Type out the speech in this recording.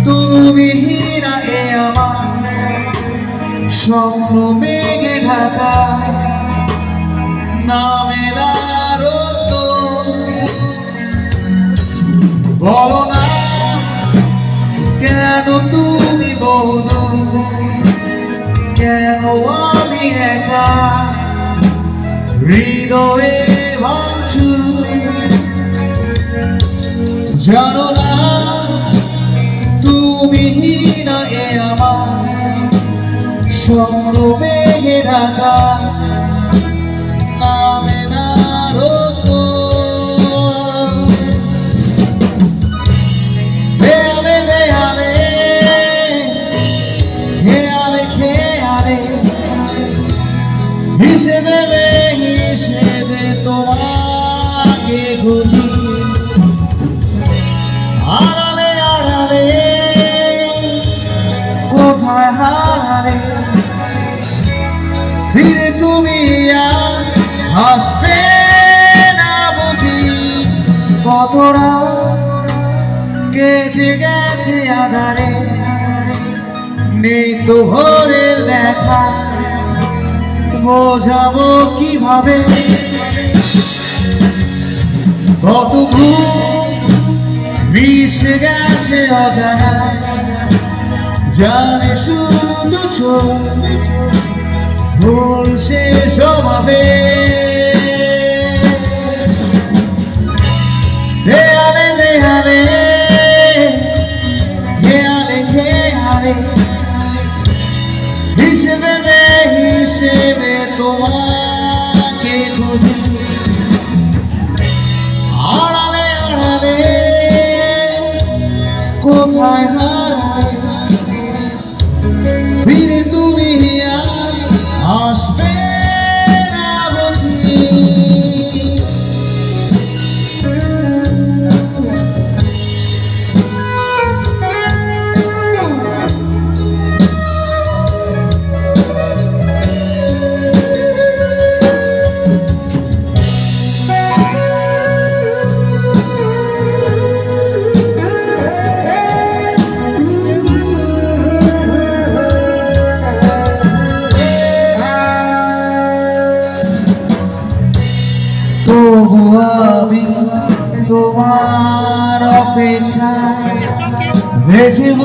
তুমি না এ আমার স্বপ্ন মেঘে ঢাকা নামে না রোদ বলো না কেন তুমি বলো কেন আমি একা হৃদয়ে ভাঙছু জানো না তুমি না এ আমার স্বপ্ন মেঘে ঢাকা নামে না রোদ দেয়ালে দেয়ালে খেয়ালে খেয়ালে হিসেবে হিসেবে তোমাকে খুঁজি আড়ালে আড়ালে কোথায় হারালে ফিরে তুমি আর হাসবে না বুঝি কতটা কেটে গেছে আধারে নেই তো ভোরের দেখা বোঝাবো কিভাবে কত মিশে গেছে অজানা জানে শুধু দুছো ভুল শেষ হবে দেয়ালে দেয়ালে খেয়ালে খেয়ালে হিসেবে হিসেবে তোমাকে খুঁজি আড়ালে আড়ালে কোথায় হারালে ফিরে তুমি আর আসবে না বুঝি তবু আমি তোমার অপেক্ষায় দেখিব